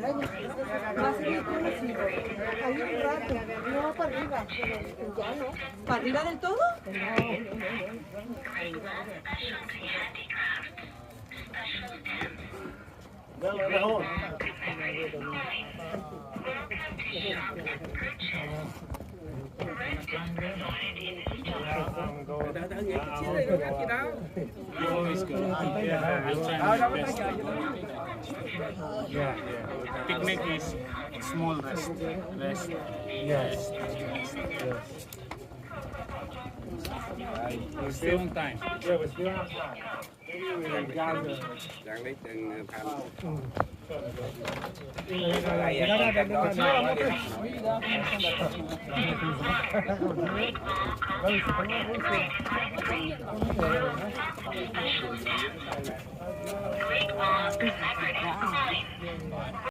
Va a seguir conocido. Hay un rato, no para arriba, pero ya no. ¿Para arriba del todo? Yeah. Picnic is small rest. Rest. Yes. We're still on time. Yeah, we're still on time. Maybe we will gather. Đang lấy tiền tham. Very